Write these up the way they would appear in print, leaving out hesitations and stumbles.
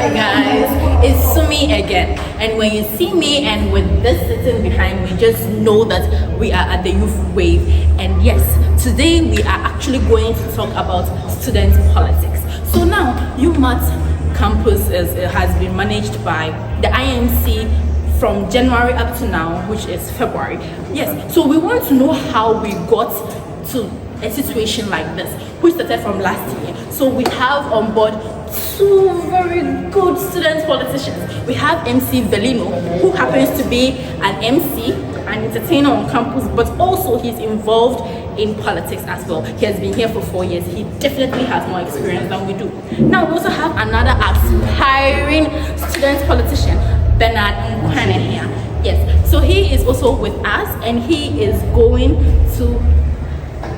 Hi guys, it's Sumi again. And when you see me and with this sitting behind me, just know that we are at the Youth Wave. And yes, today we are actually going to talk about student politics. So now, UMaT campus has been managed by the IMC from January up to now, which is February. Yes, so we want to know how we got to a situation like this, which started from last year. So we have on board two very good student politicians. We have MC Velino, who happens to be an MC, an entertainer on campus, but also he's involved in politics as well. He has been here for 4 years. He definitely has more experience than we do. Now we also have another aspiring student politician, Bernard Nkwane here. Yes, so he is also with us and he is going to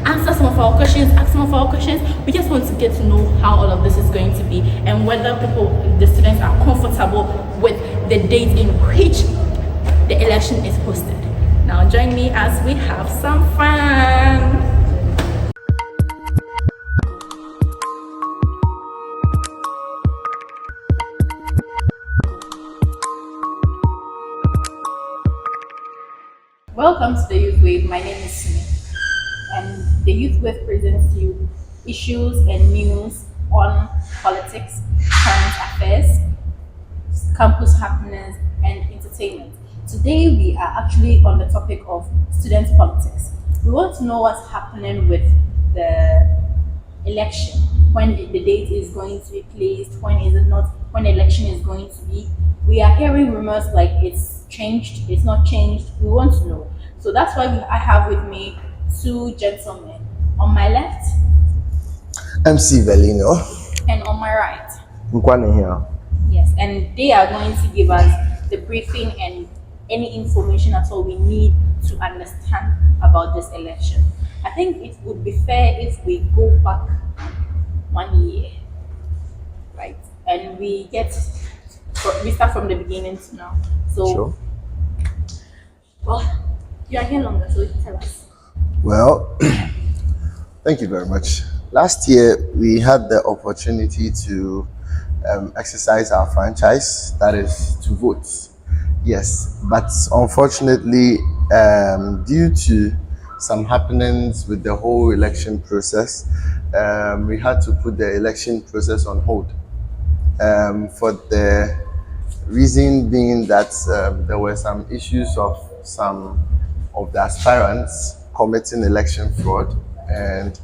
answer some of our questions, ask some of our questions. We just want to get to know how all of this is going to be and whether the students are comfortable with the date in which the election is hosted. Now join me as we have some fun. Welcome to the Youth Wave. My name is Sumi. And the Youth Wave presents you issues and news on politics, current affairs, campus happenings, and entertainment. Today we are actually on the topic of student politics. We want to know what's happening with the election, when the date is going to be placed, when is it not, when the election is going to be. We are hearing rumors like it's changed, it's not changed. We want to know. So that's why I have with me two gentlemen. On my left, MC Velino. And on my right, Nkwane here. Yes, and they are going to give us the briefing and any information at all we need to understand about this election. I think it would be fair if we go back 1 year, right? And we start from the beginning to now. So, Sure. Well, you are here longer, so tell us. Well, thank you very much. Last year, we had the opportunity to exercise our franchise, that is to vote. Yes, but unfortunately, due to some happenings with the whole election process, we had to put the election process on hold. For the reason being that there were some issues of some of the aspirants committing election fraud, and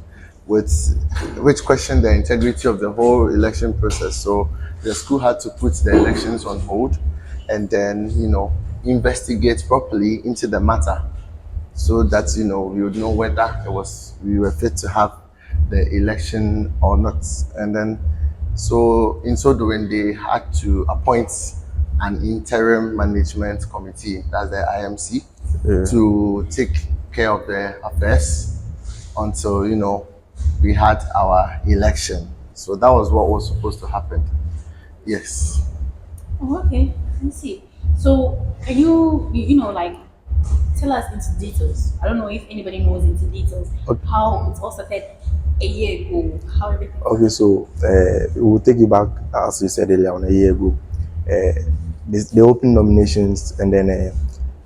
which questioned the integrity of the whole election process. So the school had to put the elections on hold and then, investigate properly into the matter so that, we would know whether we were fit to have the election or not. And then, so in so doing, they had to appoint an interim management committee, that's the IMC, to take care of the affairs until we had our election. So that was what was supposed to happen. Yes. Oh, okay. Let's see. So can you tell us into details? I don't know if anybody knows into details how it all started a year ago, how everything. Okay, so we will take you back, as you said earlier, on a year ago. They opened nominations, and then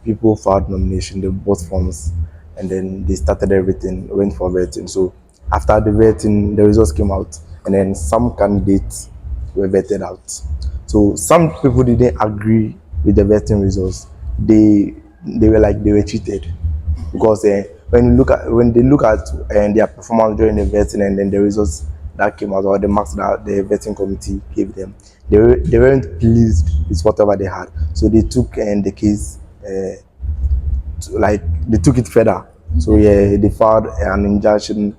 people filed nomination, they bought forms, and then they started everything, went for vetting. So after the vetting, the results came out, and then some candidates were vetted out. So some people didn't agree with the vetting results. They were cheated, because when they look at their performance during the vetting and then the results that came out, or the marks that the vetting committee gave them, they weren't pleased with whatever they had. So they took the case, they took it further. So they filed an injunction.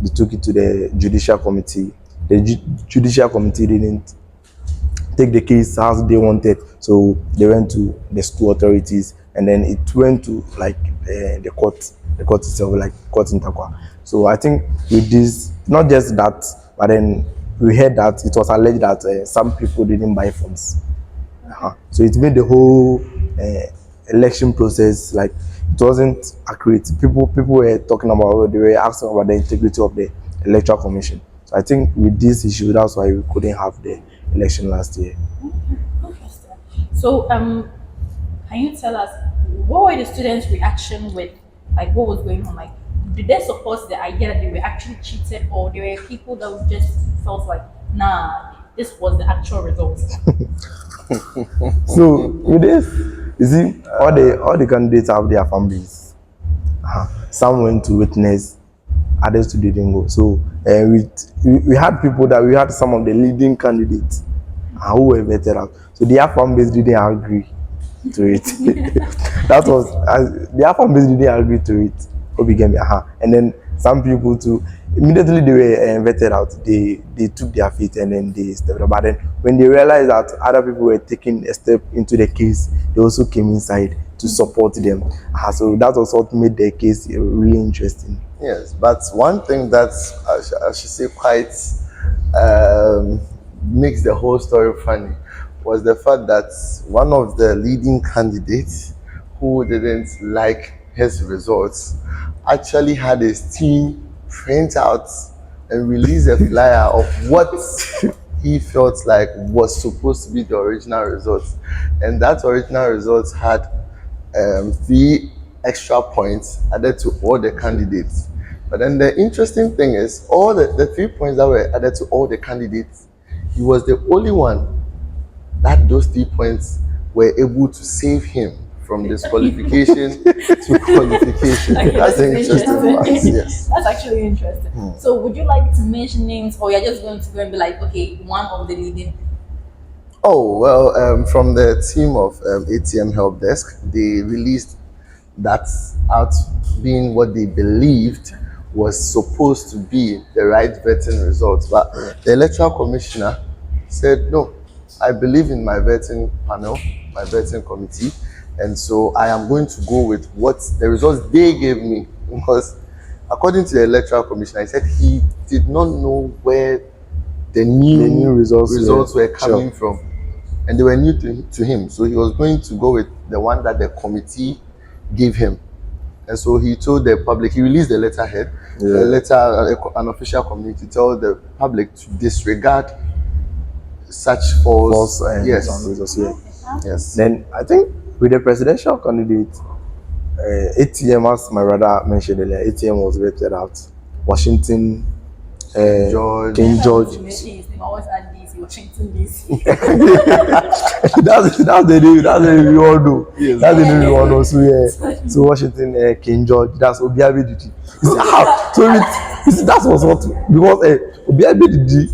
They took it to the judicial committee. The judicial committee didn't take the case as they wanted, so they went to the school authorities, and then it went to the court itself, court in Takwa. So I think with this, not just that, but then we heard that it was alleged that some people didn't buy forms. So it made the whole election process it wasn't accurate. People were talking about, they were asking about the integrity of the electoral commission. So I think with this issue, that's why we couldn't have the election last year. Interesting. So, can you tell us what were the students' reaction with, like, what was going on? Like, did they support the idea that they were actually cheated, or there were people that just felt like, nah, this was the actual result? So with this, you see, all the candidates have their families. Some went to witness, others to didn't go. So we had people that we had some of the leading candidates who were vetted out. So their fan base didn't agree to it. That was their fan base didn't agree to it. And then some people too, immediately they were vetted out. They took their feet and then they stepped up. But then when they realized that other people were taking a step into the case, they also came inside to support them. So that was what made the case really interesting. Yes, but one thing that I should say quite makes the whole story funny was the fact that one of the leading candidates who didn't like his results actually had his team print out and release a flyer of what he felt like was supposed to be the original results. And that original results had 3 extra points added to all the candidates. But then the interesting thing is, all the 3 points that were added to all the candidates, he was the only one that those 3 points were able to save him from disqualification to qualification. Okay, That's the that's interesting part. interesting. Yes. That's actually interesting. So, would you like to mention names, or you're just going to go and be like, okay, one of the leading? Oh, well, from the team of ATM Help Desk, they released that out being what they believed was supposed to be the right vetting results. But the electoral commissioner said, no, I believe in my vetting panel, my vetting committee, and so I am going to go with what the results they gave me. Because according to the electoral commissioner, he said he did not know where the new results were coming from, and they were new to him. So he was going to go with the one that the committee gave him. And so he told the public, he released the letterhead, a letter, an official communique to tell the public to disregard such false results. Yes. Then I think with the presidential candidate, ATM, as my brother mentioned earlier, ATM was vetted out. Washington, King George. Washington DC. that's the name. That's the name we all know. Yes. That's the name we all know. So yeah. So Washington, King George. That's Obiabe Didi. You see how? So you see, that was what, because Obiabe Didi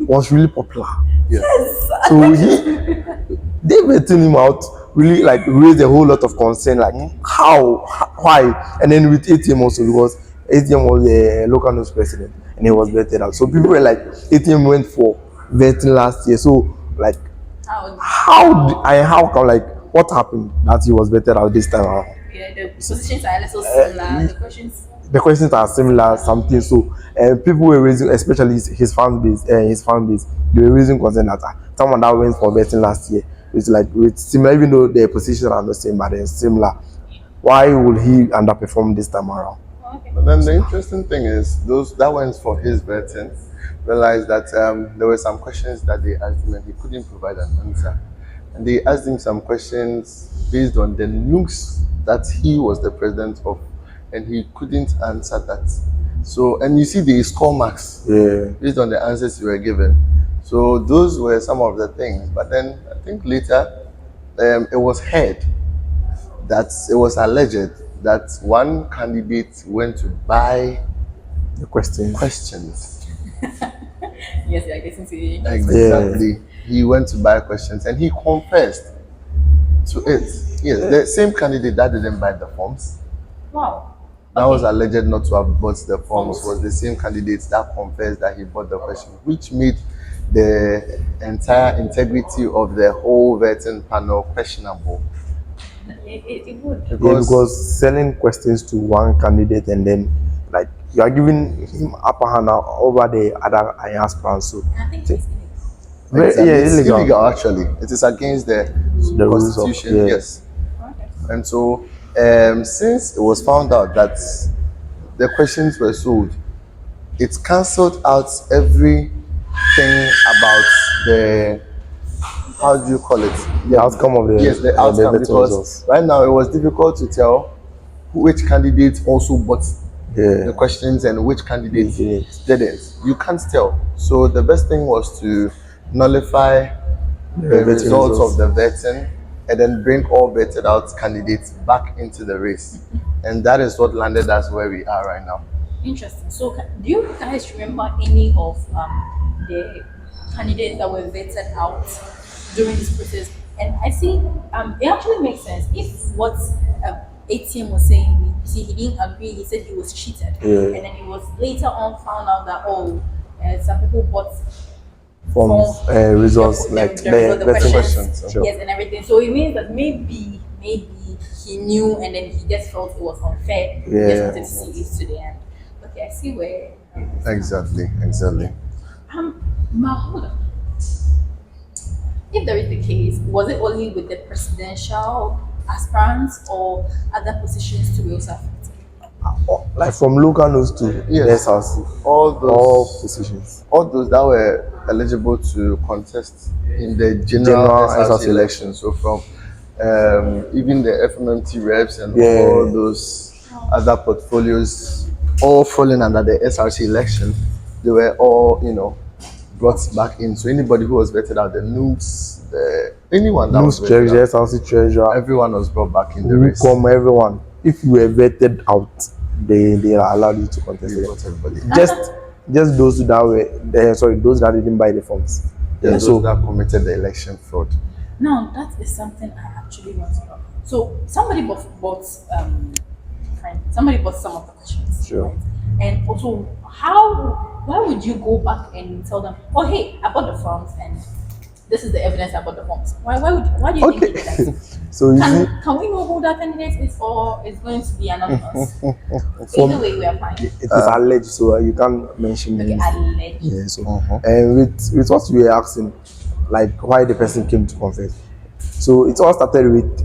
was really popular. Yes. So they vetting him out really like raised a whole lot of concern, like how, why, and then with ATM also, because ATM was a local news president and he was vetted out. So people were like, ATM went for vetting last year. So like, how come, like, what happened that he was vetted out this time around? Yeah, the positions are a little similar. The questions are similar, something. So people were raising, especially his fan base, they were raising concern that someone that went for vetting last year, it's like with similar, even though their positions are the same, but they're similar. Why would he underperform this time around? But then the interesting thing is, those that went for his vetting realized that there were some questions that they asked him and he couldn't provide an answer. And they asked him some questions based on the nukes that he was the president of, and he couldn't answer that. So, and you see, they score marks based on the answers you were given. So those were some of the things. But then I think later it was heard that it was alleged that one candidate went to buy the questions. Yes, I guess into exactly. Yeah. He went to buy questions and he confessed to it. Yes, the same candidate that didn't buy the forms. Wow. That was alleged not to have bought the forms was the same candidate that confessed that he bought the questions, which made the entire integrity of the whole vetting panel questionable. It would. Because selling questions to one candidate and then like you are giving him upper hand over the other aspirants. So I think it's exactly. It's illegal actually. It is against the constitution. Rules of, yes. Okay. And so since it was found out that the questions were sold It cancelled out everything about the, how do you call it? The outcome of the Yes, the outcome, vetting because results. right now it was difficult to tell which candidate also bought Yeah. the questions and which candidates Didn't. didn't. You can't tell. So the best thing was to nullify the vetting results results. of the vetting and then bring all vetted out candidates back into the race. And that is what landed us where we are right now. Interesting. So, do you guys remember any of the candidates that were vetted out during this process? And I see it actually makes sense if what ATM was saying. You see, he didn't agree. He said he was cheated, Yeah. and then it was later on found out that some people bought From results, like the vetting questions, questions. Sure. yes, and everything. So it means that maybe he knew, and then he just felt it was unfair. He just Yeah. wanted to see it to the end. Okay, I see where. Exactly. Hold on. If there is the case, was it only with the presidential aspirants or other positions to be also affected? Like from local news to Yes. SRC, All those all positions. all those that were eligible to contest in the General general SRC SRC election. So from even the FMMT reps and Yeah. all those other portfolios, all falling under the SRC election, they were all, brought back in. So anybody who was vetted out, the noobs, anyone that News was vetted treasurer, out, SRC treasurer, everyone was brought back in the race. Who everyone. If you were vetted out, they allowed you to contest We it. brought everybody. Just those that were those that didn't buy the forms. Yeah, Yeah, those so that committed the election fraud. Now that is something I actually want to know. So somebody bought somebody bought some of the questions. Sure. Right? And also, why would you go back and tell them, oh hey, I bought the forms and this is the evidence I bought the forms? Why do you think he did that? so you see, Can we know who that candidate is, or is going to be anonymous? From- Either way, we are fine. it is alleged, so you can't mention Okay, names. alleged. Yeah, so and with what you were asking, like why the person came to confess. So it all started with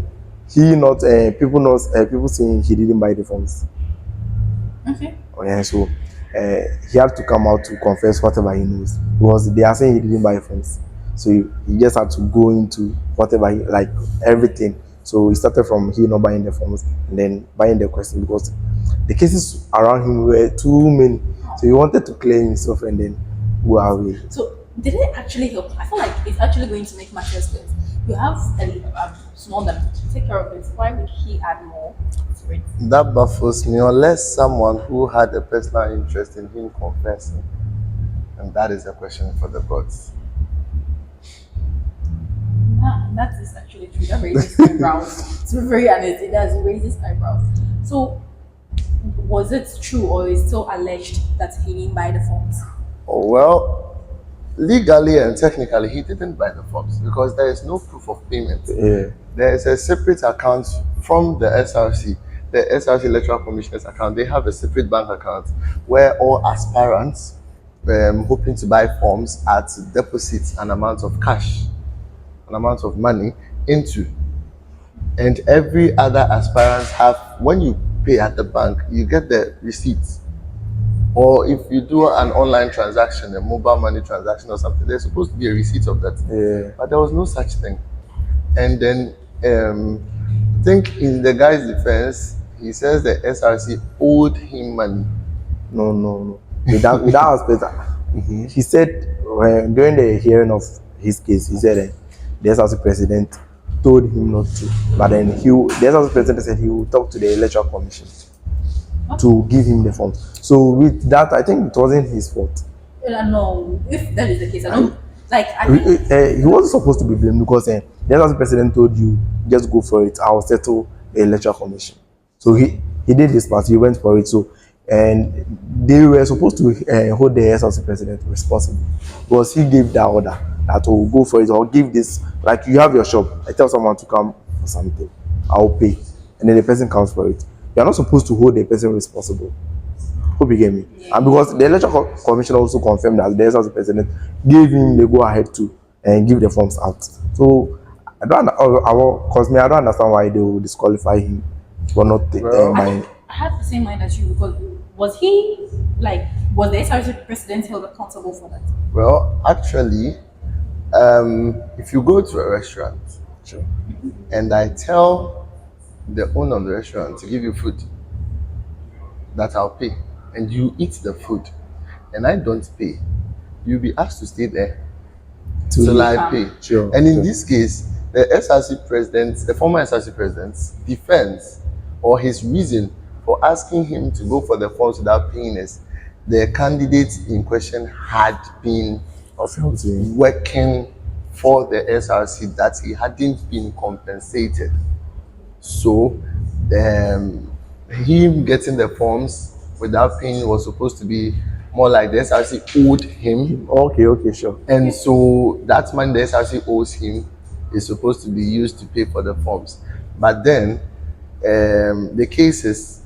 people saying he didn't buy the forms. Okay. Yeah, so he had to come out to confess whatever he knows because they are saying he didn't buy forms. So he just had to go into whatever like everything. So he started from he not buying the forms and then buying the question because the cases around him were too many. So he wanted to clear himself and then go away. So did it actually help? I feel like it's actually going to make matters worse. You have a small that take care of it. Why would he add more to it? That baffles me, unless someone who had a personal interest in him confessing. And that is a question for the gods. That is actually true. That raises eyebrows. To be very honest, it does raises eyebrows. So, was it true or is it still alleged that he didn't buy the forms? Oh, well, legally and technically, he didn't buy the forms because there is no proof of payment. Yeah. There is a separate account from the SRC, the SRC Electoral Commissioner's account. They have a separate bank account where all aspirants hoping to buy forms at deposit an amount of cash, an amount of money into. And every other aspirant have, when you pay at the bank, you get the receipts. Or if you do an online transaction, a mobile money transaction or something, there's supposed to be a receipt of that. Yeah. But there was no such thing. And then I think in the guy's defense, he says the SRC owed him money. No. With that aspect, he said during the hearing of his case, he said the SRC president told him not to, but then the SRC president said he would talk to the electoral commission to give him the forms. So with that, I think it wasn't his fault. No, if that is the case, I don't like. I think He wasn't supposed to be blamed because the SRC president told you just go for it. I'll settle the electoral commission. So he did his part. He went for it. So and they were supposed to hold the SRC president responsible because he gave that order that will go for it or give this, like you have your shop, I tell someone to come for something, I'll pay, and then the person comes for it. You are not supposed to hold the person responsible. Hope you get me. And because the electoral commission also confirmed that the SRC president gave him the go ahead to give the forms out. So I don't understand why they will disqualify him for not buying. I have the same mind as you because was he like, was the SRC president held accountable for that? Well, actually, if you go to a restaurant, Sure. and I tell the owner of the restaurant to give you food that I'll pay, and you eat the food, and I don't pay, you'll be asked to stay there till I pay. Sure. And in this case, the SRC president, the former SRC president's defense or his reason for asking him to go for the forms without paying is the candidate in question had been working for the SRC, that he hadn't been compensated. So, him getting the forms without paying was supposed to be more like the SRC owed him. Okay, sure. And so that money the SRC owes him is supposed to be used to pay for the forms. But then the case is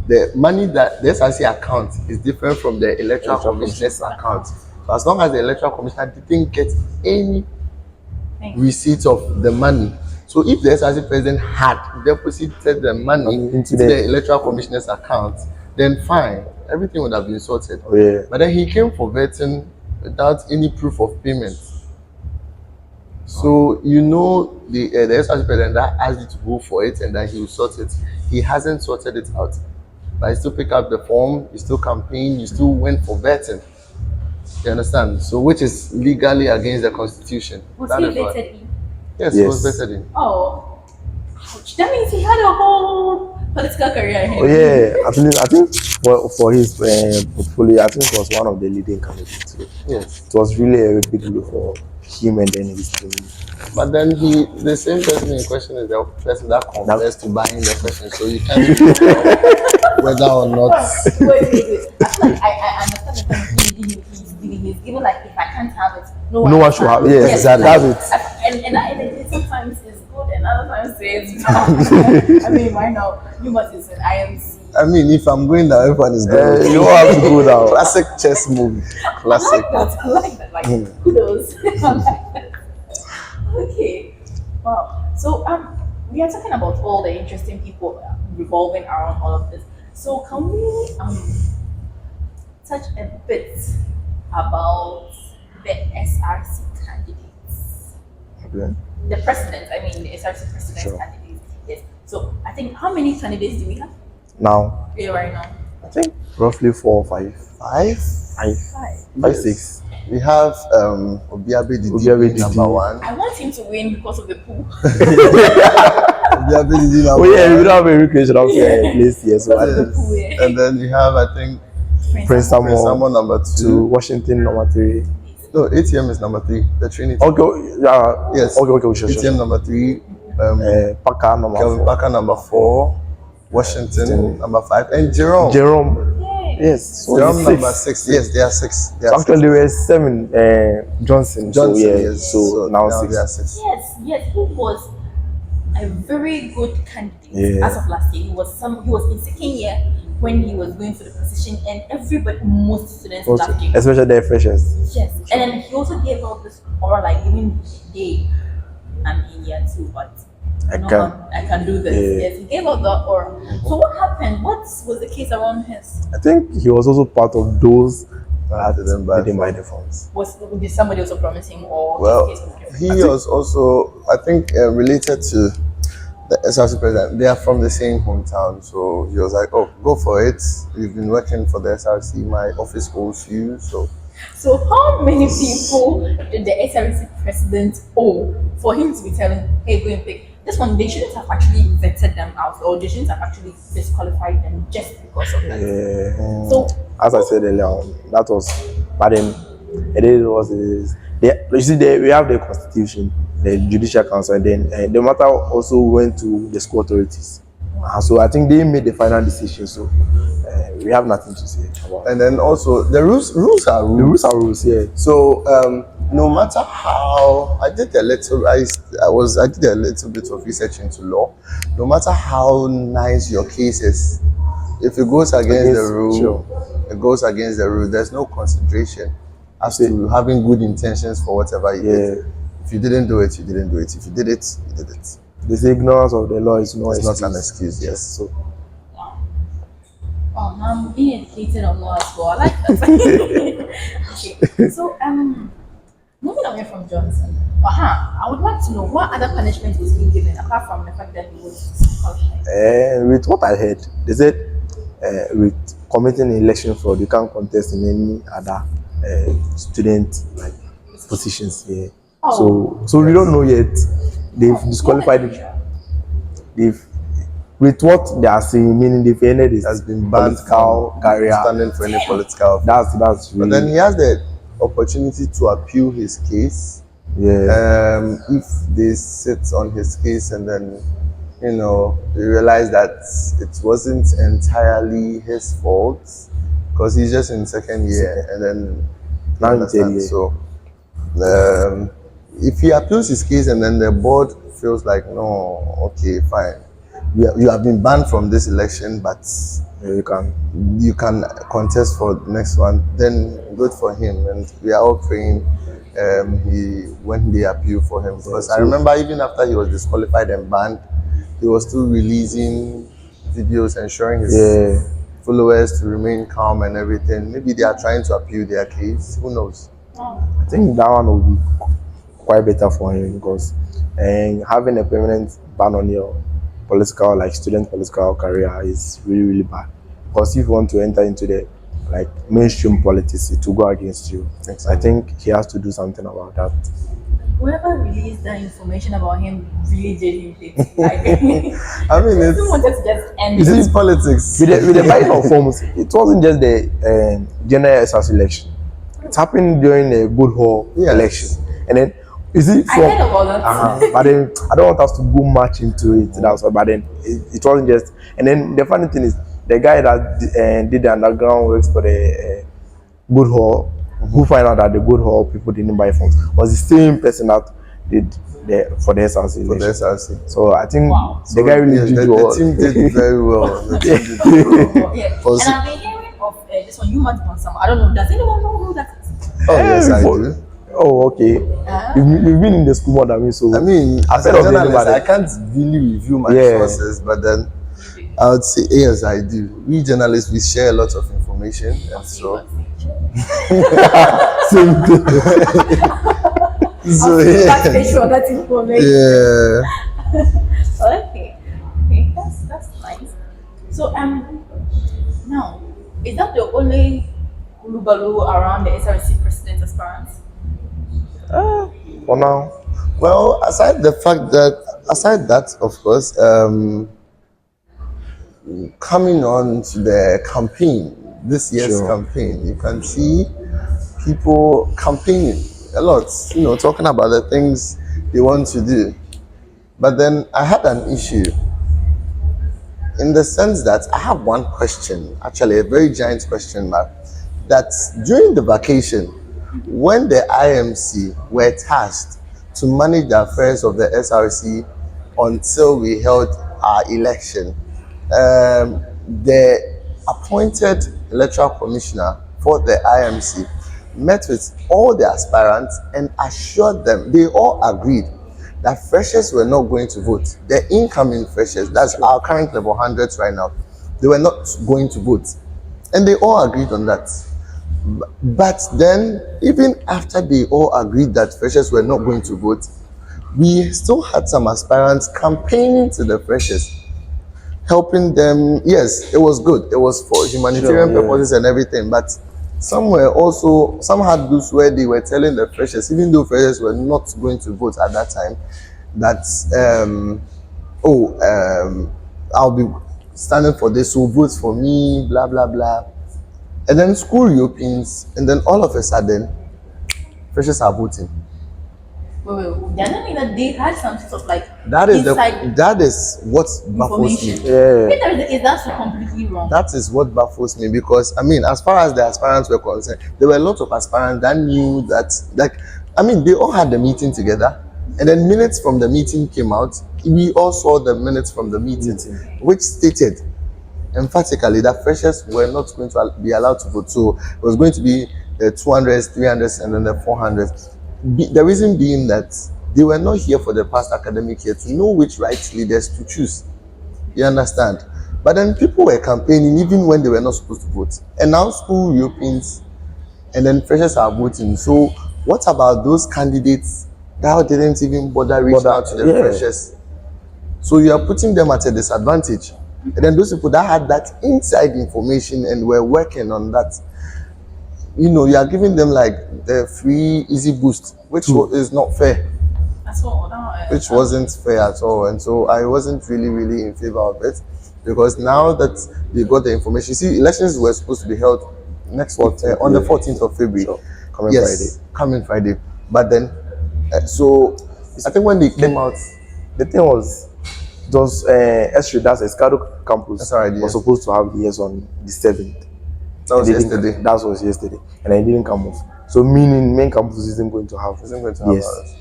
the money that the SRC account is different from the electoral commissioner's account. So as long as the electoral commissioner didn't get any receipt of the money, so if the SRC president had deposited the money into the electoral commissioner's account, then fine, everything would have been sorted. Oh, yeah. But then he came for vetting without any proof of payment. So you know the SRC president that asked you to go for it and that he will sort it. He hasn't sorted it out. But you still pick up the form, you still campaign, you still went for vetting. You understand? So which is legally against the constitution. Was he vetted in? Yes, he was vetted in. Oh, ouch. That means he had a whole political career here. Oh yeah, I think for his portfolio, I think it was one of the leading candidates. Yes, it was really a big deal for him and then his team. But then the same person in question is the person that confessed to buying the question, so you can't whether or not. Wait. I feel like I understand the kind of thing he's giving, like, if I can't have it, no one should have it. Yes, exactly. Have it. And sometimes it's good and other times it's bad. I mean, right now, UMaT is an IMC. I mean, if I'm going down, everyone is going. You have to go down. Classic chess movie. Classic. I like that. Like, kudos. I like that. Okay. Wow. So we are talking about all the interesting people revolving around all of this. So can we touch a bit about the SRC candidates? Okay. The president, I mean the SRC president candidates. Yes. So I think, how many candidates do we have? Now. Yeah, right now. I think roughly 4 or 5. 5? 5, 6. We have Obiabe Didi number 1. I want him to win because of the pool. Obiabe Didi number 1. Oh yeah, we don't have a recreational place here, so and then we have, I think, Prince Samuel number 2, Washington number 3. No, ATM is number 3. The Trinity. Okay, yeah. Yes. Okay, sure. ATM number 3. Parker number Kelvin 4. Parker number 4. Washington number 5. And Jerome. Yes. So Jerome number 6. Yes, they are 6. Actually, there were 7. Johnson. So, yes. So now 6. They are 6. Yes, he was a very good candidate as of last year. He was in second year when he was going for the position, and most students loved him. Especially the freshers. Yes, and then he also gave out this aura, like, even they, I'm in year 2, but I can do this. Yeah. Yes, he gave out that aura. So what happened? What was the case around his? I think he was also part of those that didn't buy the funds. Did somebody also promise him, or Well, his case was different? he was also, I think, related to the SRC president. They are from the same hometown, so he was like, "Oh, go for it. You've been working for the SRC. My office owes you." So how many people did the SRC president owe for him to be telling, "Hey, go and pick this one"? They shouldn't have actually vetted them out, or they shouldn't have actually disqualified them just because of that. Yeah. So, as I said earlier on, that was, but then it is what it is. You see, we have the constitution, the judicial council, and then the matter also went to the school authorities. So I think they made the final decision. So we have nothing to say about it. and then also the rules are rules. The rules are rules, yeah. So no matter how I did a little bit of research into law. No matter how nice your case is, if it goes against the rule, it goes against the rule. There's no consideration as to having good intentions for whatever you did. If you didn't do it, you didn't do it. If you did it, you did it. This ignorance of the law is not an excuse. Yes. So I'm being educated on law as well. I like that. Okay. So moving away from Johnson, I would like to know what other punishment was he given apart from the fact that he was disqualified. With what I heard, they said with committing election fraud, you can't contest in any other student like positions here. So we don't know yet. They've disqualified it. They've with what they are saying, meaning they've ended it has been banned political from career. standing for any political. That's really. But then he has the opportunity to appeal his case. Yeah. If they sit on his case and then they realize that it wasn't entirely his fault because he's just in second year and then Now in third year. so if he appeals his case and then the board feels like no, okay, fine, you have been banned from this election, but you can contest for the next one, then good for him, and we are all praying when they appeal for him, because I remember even after he was disqualified and banned, he was still releasing videos ensuring his followers to remain calm and everything. Maybe they are trying to appeal their case, who knows. I think that one will be quite better for him, because having a permanent ban on your political, like student political career, is really, really bad. Because if you want to enter into the like mainstream politics, it will go against you. I think he has to do something about that. Whoever released that information about him really did him. Like, I mean, he wanted to just end it's it. politics. With the buying of forms, it wasn't just the general SRC election. It happened during a good hall election, and then you see, I heard about that. but then I don't want us to go much into it. That's why. But then it wasn't just. And then the funny thing is, the guy that did the underground works for the good hall, who find out that the good hall people didn't buy forms, was the same person that did for the SRC election. For the SRC. So I think the So, guy really did well. The team did very well. The team did very well. Yeah. And I've been hearing of this one, UMaT. I don't know. Does anyone know who that is? Oh, yes, I do. Oh, okay. You've been in the school more than me, so I mean, as a journalist, I can't really review my sources, but then I would say yes, I do. We journalists, we share a lot of information, and so same thing. So that information. yeah. Okay, that's nice. So now, is that the only Lubalu around the SRC president aspirants? For now. Well, aside that, of course, coming on to the campaign, this year's campaign, you can see people campaigning a lot, talking about the things they want to do. But then I had an issue in the sense that I have one question, actually a very giant question mark, that during the vacation, when the IMC were tasked to manage the affairs of the SRC until we held our election, the appointed electoral commissioner for the IMC met with all the aspirants and assured them, they all agreed that freshers were not going to vote. The incoming freshers, that's our current level 100s right now, they were not going to vote. And they all agreed on that. But then, even after they all agreed that freshers were not going to vote, we still had some aspirants campaigning to the freshers, helping them. Yes, it was good. It was for humanitarian purposes and everything. But some had those where they were telling the freshers, even though freshers were not going to vote at that time, that I'll be standing for this, so vote for me, blah blah blah. And then school reopens, and then all of a sudden, freshers are voting. Wait. They're not mean that they had some sort of like that is what baffles me. Is that so completely wrong? That is what baffles me, because I mean, as far as the aspirants were concerned, there were a lot of aspirants that knew that, they all had the meeting together, and then minutes from the meeting came out. We all saw the minutes from the meeting. Which stated emphatically that freshers were not going to be allowed to vote. So it was going to be the 200s, 300s, and then the 400s. The reason being that they were not here for the past academic year to know which right leaders to choose. You understand? But then people were campaigning even when they were not supposed to vote. And now school reopens and then freshers are voting. So what about those candidates that didn't even bother reaching out to the freshers? So you are putting them at a disadvantage. And then those people that had that inside information and were working on that, you know, you are giving them like the free easy boost, which is not fair. Which wasn't fair at all. And so I wasn't really in favor of it, because now that they got the information, see, elections were supposed to be held next on the 14th of February. So, coming Friday. But then, so I think when they came out, the thing was, those SRC, that's Escado campus, SRC, was supposed to have the years on the 7th. That was yesterday. That was yesterday, and I didn't come off. So meaning main campus isn't going to have. Yes.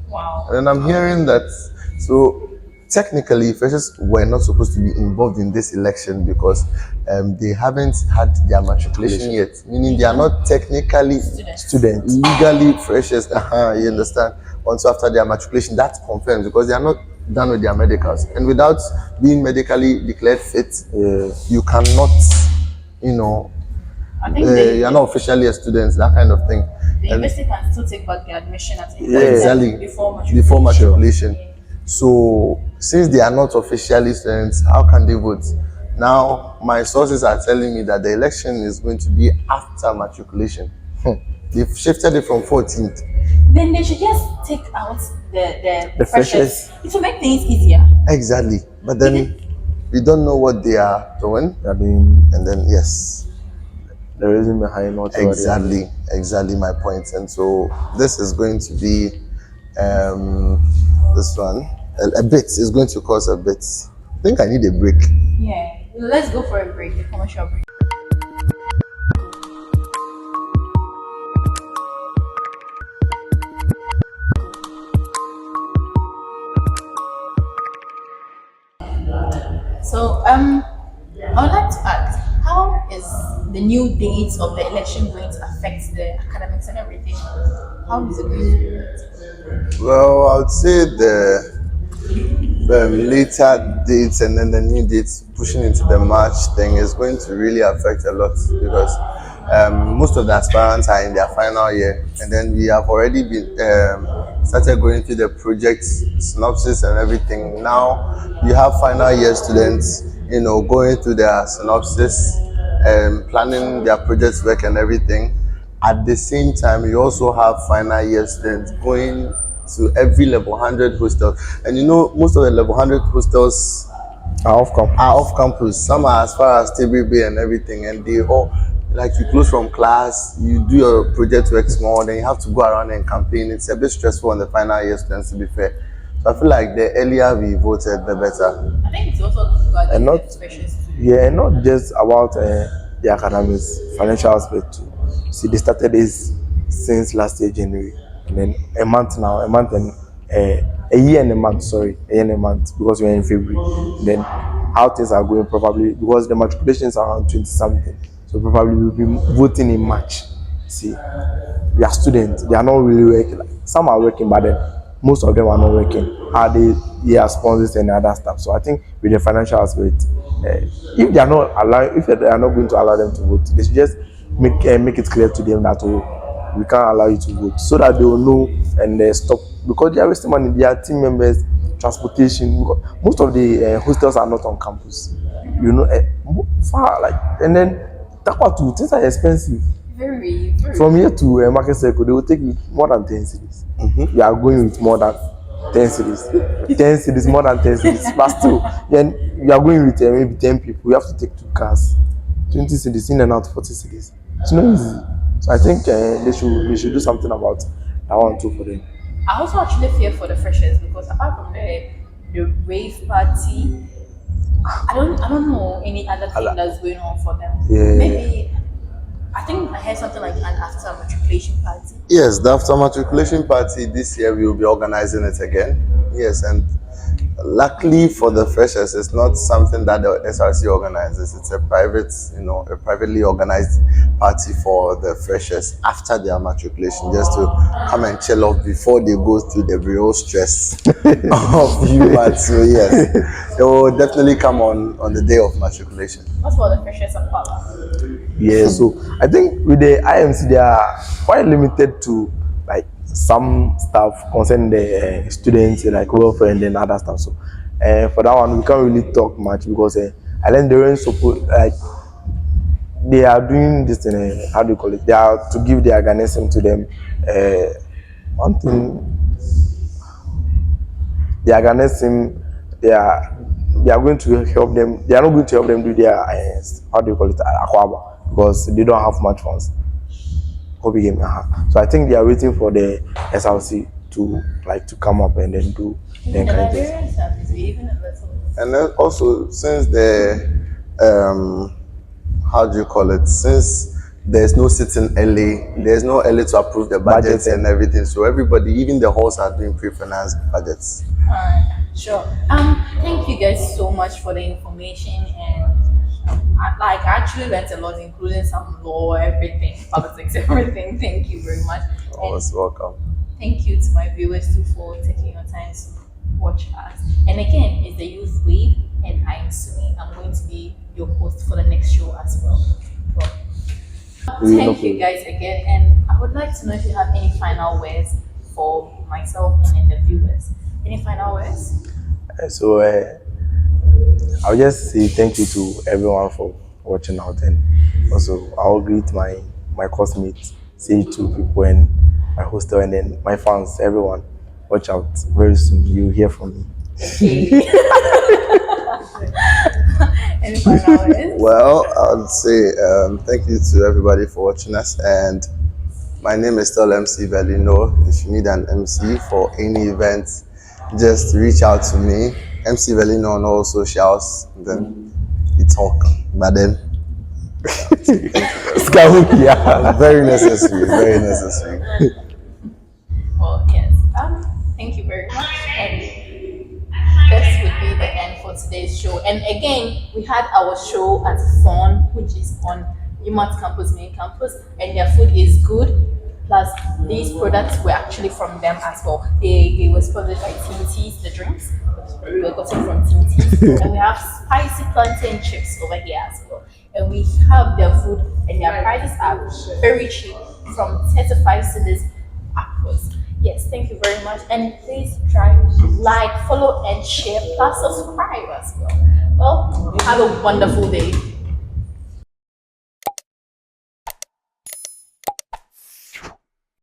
Wow. And I'm hearing that, so technically freshers were not supposed to be involved in this election because they haven't had their matriculation yet, meaning they are not technically students, legally freshers. You understand? Until after their matriculation, that's confirmed, because they are not done with their medicals, and without being medically declared fit, you cannot, you know, you are not officially a student, that kind of thing. The university can still take back the admission at exactly before matriculation. So since they are not officially students, how can they vote? Now my sources are telling me that the election is going to be after matriculation. They've shifted it from 14th. Then they should just take out the freshers. It will make things easier. Exactly. But then we don't know what they are doing. And then yes, the reason behind not exactly my point. And so this is going to be this one a bit is going to cause a bit. I think I need a break. Yeah, let's go for a break, a commercial break. So I would like to ask, how is the new dates of the election going to affect the academics and everything? How is it going to do that? Well, I would say the later dates and then the new dates pushing into the March thing is going to really affect a lot, because most of the aspirants are in their final year, and then we have already been started going through the project synopsis and everything. Now you have final year students, you know, going through their synopsis and planning their project work and everything. At the same time, you also have final year students going to every level 100 hostels, and you know, most of the level 100 hostels are off campus. Some are as far as Table Bay and everything, and they all, like, you close from class, you do your project work small, then you have to go around and campaign. It's a bit stressful on the final year students, to be fair. So I feel like the earlier we voted, the better. I think it's also about and not just about the academics, financial aspect too. See, they started this since last year January, and then a year and a month, because we're in February. And then how things are going, probably because the matriculations are around 20 something, so probably we'll be voting in March. See, we are students, they are not really working. Some are working, but then most of them are not working. They are sponsors and other stuff. So I think with the financial aspect, if they are not going to allow them to vote, they should just make it clear to them that we can't allow you to vote, so that they will know and stop, because they are wasting money. Their team members, transportation. Most of the hostels are not on campus, you know, far, like, and then Takwa too, things are expensive. Very. From here to Market Circle, they will take you more than 10 cities. You are going with more than 10 cities. 10 cities, more than 10 cities. But still, then you are going with maybe 10 people. You have to take 2 cars, 20 cities in and out, 40 cities. It's not easy. So I think they should do something about that one too for them. I also actually fear for the freshers, because apart from the rave party, I don't know any other thing that's going on for them. Yeah. Maybe I think I heard something like an after matriculation party. Yes, the after matriculation party this year we will be organizing it again. Yes, and Luckily for the freshers, it's not something that the SRC organizes. It's a private, a privately organized party for the freshers after their matriculation, just to come and chill off before they go through the real stress of UMaT. So yes, they will definitely come on the day of matriculation. What's for the freshers of Pala? Yeah, so I think with the IMC they are quite limited to like some stuff concerning the students like welfare and then other stuff. So for that one we can't really talk much because I learned they weren't supposed like they are doing this thing. How do you call it? They are to give the organism to them. One thing, the organism they are going to help them. They are not going to help them do their how do you call it? Akwaba, because they don't have much funds. Hobby game. So I think they are waiting for the SRC to come up and then do The librarians are busy, even a little. And then also, since the how do you call it? Since there's no sitting early, there's no early to approve the budgets and everything. So everybody, even the halls, are doing pre-financed budgets. Alright, sure. Thank you guys so much for the information, and I actually learned a lot, including some law, everything, politics, everything. Thank you very much. Always welcome. Thank you to my viewers too for taking your time to watch us. And again, it's the Youth Wave, and I'm Sumi. I'm going to be your host for the next show as well. Thank you guys again, and I would like to know if you have any final words for myself and the viewers. Any final words? So I'll just say thank you to everyone for watching out, and also I'll greet my classmates, say to people and my hostel, and then my fans, everyone. Watch out! Very soon you'll hear from me. Okay. Any final words? Well, I'll say thank you to everybody for watching us, and my name is still MC Velino. If you need an MC for any event, just reach out to me, MC Velino, on all socials. Then we talk. But then, very necessary, very necessary. Well, yes. Thank you very much, and this would be the end for today's show. And again, we had our show at Fawn, which is on UMaT campus, main campus, and their food is good. Plus, these products were actually from them as well. They were sponsored by TNT's, the drinks. We were gotten from TNT's. And we have spicy plantain chips over here as well. And we have their food, and their prices are very cheap, from 35 cedis upwards. Yes, thank you very much. And please try, like, follow, and share, plus subscribe as well. Well, have a wonderful day.